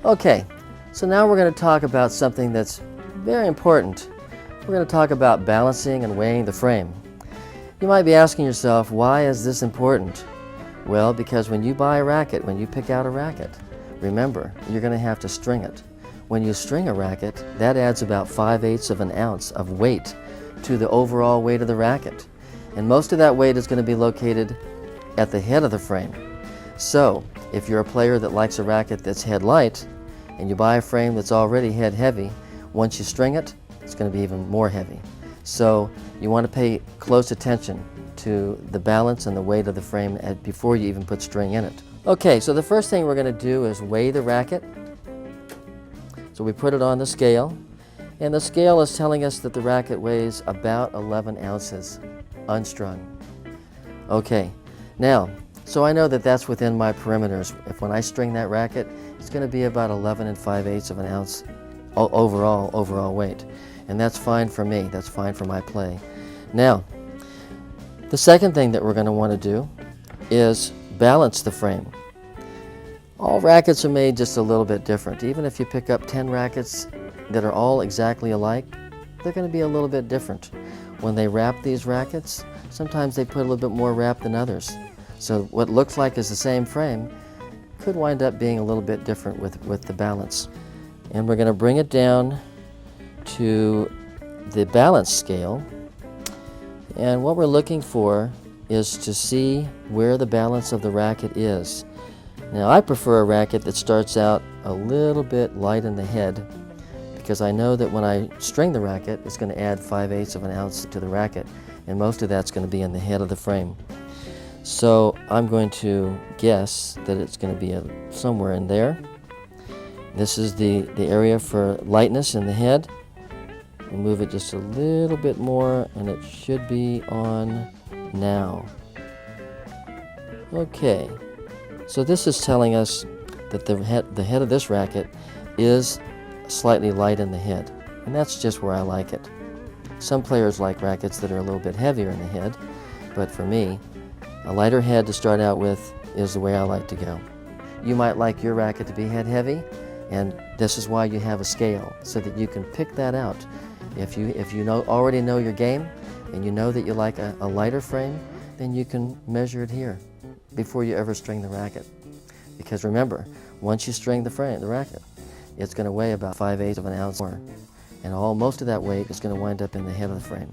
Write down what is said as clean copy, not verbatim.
Okay, so now we're going to talk about something that's very important. We're going to talk about balancing and weighing the frame. You might be asking yourself, why is this important? Well, because when you buy a racket, when you pick out a racket, remember, you're going to have to string it. When you string a racket, that adds about 5/8 of an ounce of weight to the overall weight of the racket. And most of that weight is going to be located at the head of the frame. So, if you're a player that likes a racket that's head light, and you buy a frame that's already head heavy, once you string it, it's going to be even more heavy. So you want to pay close attention to the balance and the weight of the frame before you even put string in it. Okay, so the first thing we're going to do is weigh the racket. So we put it on the scale, and the scale is telling us that the racket weighs about 11 ounces unstrung. Okay, now, so I know that that's within my perimeters. If when I string that racket, it's going to be about 11 5/8 of an ounce overall weight. And that's fine for me. That's fine for my play. Now, the second thing that we're going to want to do is balance the frame. All rackets are made just a little bit different. Even if you pick up 10 rackets that are all exactly alike, they're going to be a little bit different. When they wrap these rackets, sometimes they put a little bit more wrap than others. So what looks like is the same frame could wind up being a little bit different with the balance. And we're going to bring it down to the balance scale. And what we're looking for is to see where the balance of the racket is. Now, I prefer a racket that starts out a little bit light in the head, because I know that when I string the racket, it's going to add 5/8 of an ounce to the racket, and most of that's going to be in the head of the frame. So I'm going to guess that it's going to be somewhere in there. This is the area for lightness in the head. We'll move it just a little bit more, and it should be on now. Okay, so this is telling us that the head of this racket is slightly light in the head, and that's just where I like it. Some players like rackets that are a little bit heavier in the head, but for me, a lighter head to start out with is the way I like to go. You might like your racket to be head heavy, and this is why you have a scale, so that you can pick that out. If you already know your game, and you know that you like a lighter frame, then you can measure it here before you ever string the racket. Because remember, once you string the racket, it's going to weigh about 5/8 of an ounce more, and most of that weight is going to wind up in the head of the frame.